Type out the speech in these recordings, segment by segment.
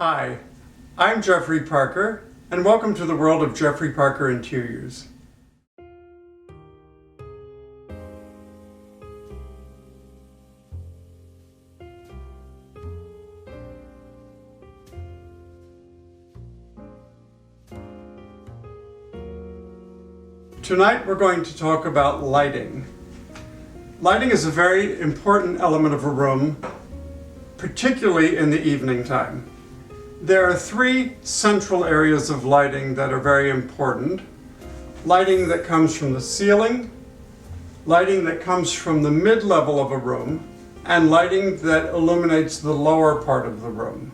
Hi, I'm Jeffrey Parker, and welcome to the world of Jeffrey Parker Interiors. Tonight we're going to talk about lighting. Lighting is a very important element of a room, particularly in the evening time. There are three central areas of lighting that are very important. Lighting that comes from the ceiling, lighting that comes from the mid-level of a room, and lighting that illuminates the lower part of the room.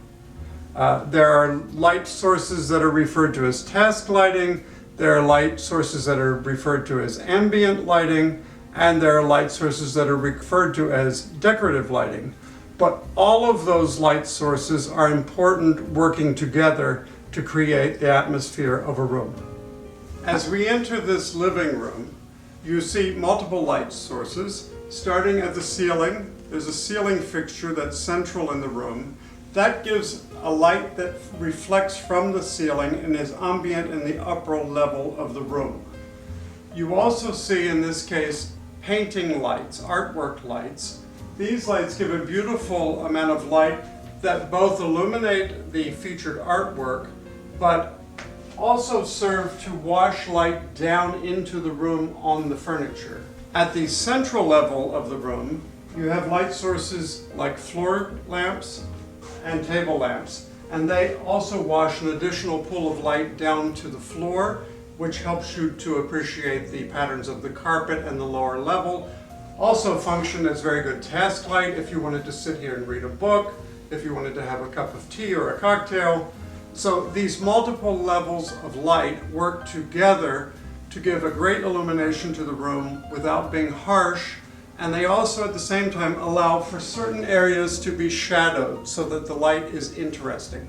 There are light sources that are referred to as task lighting, there are light sources that are referred to as ambient lighting, and there are light sources that are referred to as decorative lighting. But all of those light sources are important working together to create the atmosphere of a room. As we enter this living room, you see multiple light sources. Starting at the ceiling, there's a ceiling fixture that's central in the room. That gives a light that reflects from the ceiling and is ambient in the upper level of the room. You also see in this case painting lights, artwork lights. These lights give a beautiful amount of light that both illuminate the featured artwork, but also serve to wash light down into the room on the furniture. At the central level of the room, you have light sources like floor lamps and table lamps, and they also wash an additional pool of light down to the floor, which helps you to appreciate the patterns of the carpet and the lower level. Also function as very good task light if you wanted to sit here and read a book, if you wanted to have a cup of tea or a cocktail. So these multiple levels of light work together to give a great illumination to the room without being harsh, and they also at the same time allow for certain areas to be shadowed so that the light is interesting.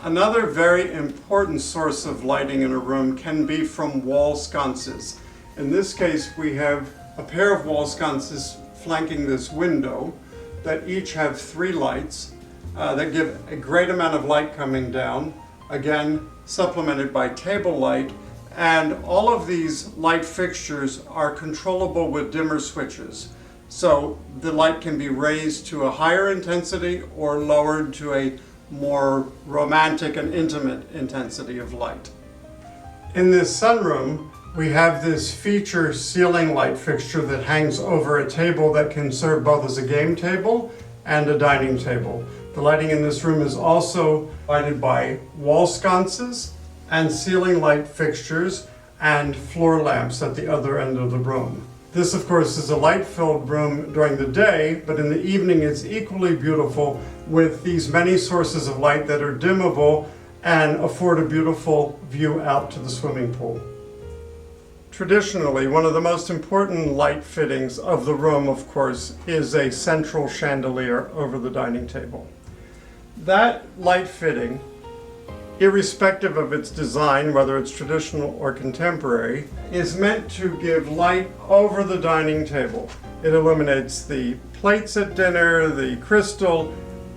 Another very important source of lighting in a room can be from wall sconces. In this case we have a pair of wall sconces flanking this window that each have three lights that give a great amount of light coming down, again supplemented by table light, and all of these light fixtures are controllable with dimmer switches. So the light can be raised to a higher intensity or lowered to a more romantic and intimate intensity of light. In this sunroom, we have this feature ceiling light fixture that hangs over a table that can serve both as a game table and a dining table. The lighting in this room is also lighted by wall sconces and ceiling light fixtures and floor lamps at the other end of the room. This, of course, is a light-filled room during the day, but in the evening it's equally beautiful with these many sources of light that are dimmable and afford a beautiful view out to the swimming pool. Traditionally, one of the most important light fittings of the room, of course, is a central chandelier over the dining table. That light fitting, irrespective of its design, whether it's traditional or contemporary, is meant to give light over the dining table. It illuminates the plates at dinner, the crystal,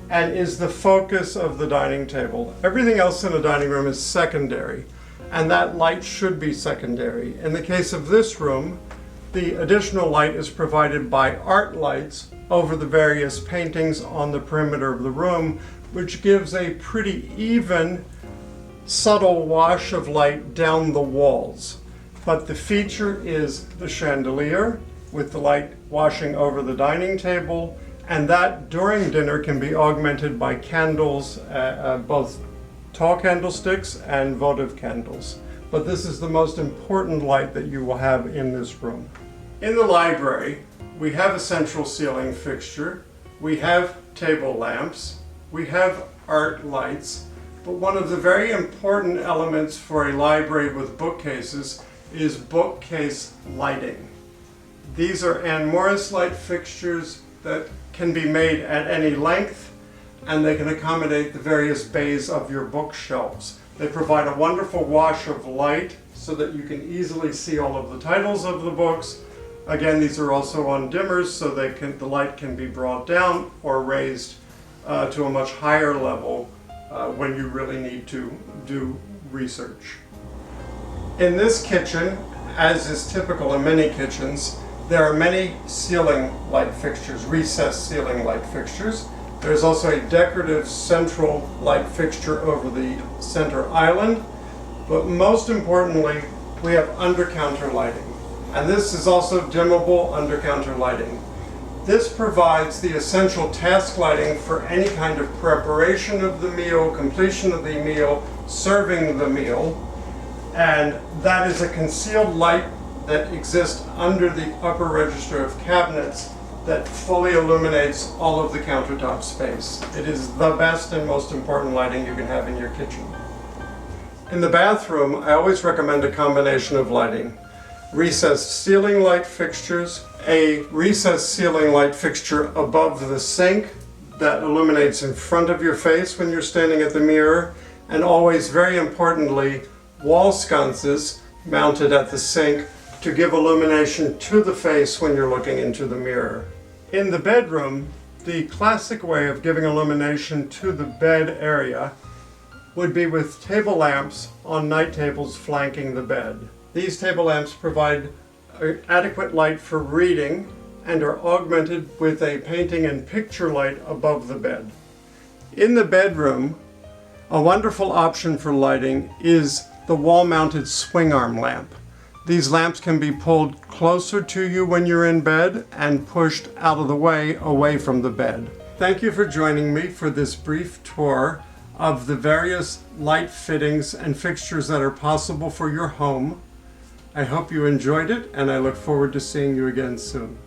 and is the focus of the dining table. Everything else in a dining room is secondary, and that light should be secondary. In the case of this room, the additional light is provided by art lights over the various paintings on the perimeter of the room, which gives a pretty even, subtle wash of light down the walls. But the feature is the chandelier with the light washing over the dining table, and that during dinner can be augmented by candles, both tall candlesticks and votive candles. But this is the most important light that you will have in this room. In the library, we have a central ceiling fixture, we have table lamps, we have art lights, but one of the very important elements for a library with bookcases is bookcase lighting. These are Ann Morris light fixtures that can be made at any length, and they can accommodate the various bays of your bookshelves. They provide a wonderful wash of light so that you can easily see all of the titles of the books. Again, these are also on dimmers, so the light can be brought down or raised to a much higher level when you really need to do research. In this kitchen, as is typical in many kitchens, there are many ceiling light fixtures, recessed ceiling light fixtures. There's also a decorative central light fixture over the center island, but most importantly, we have under-counter lighting. And this is also dimmable under-counter lighting. This provides the essential task lighting for any kind of preparation of the meal, completion of the meal, serving the meal, and that is a concealed light that exists under the upper register of cabinets that fully illuminates all of the countertop space. It is the best and most important lighting you can have in your kitchen. In the bathroom, I always recommend a combination of lighting. Recessed ceiling light fixtures, a recessed ceiling light fixture above the sink that illuminates in front of your face when you're standing at the mirror, and always, very importantly, wall sconces mounted at the sink to give illumination to the face when you're looking into the mirror. In the bedroom, the classic way of giving illumination to the bed area would be with table lamps on night tables flanking the bed. These table lamps provide adequate light for reading and are augmented with a painting and picture light above the bed. In the bedroom, a wonderful option for lighting is the wall-mounted swing arm lamp. These lamps can be pulled closer to you when you're in bed and pushed out of the way, away from the bed. Thank you for joining me for this brief tour of the various light fittings and fixtures that are possible for your home. I hope you enjoyed it, and I look forward to seeing you again soon.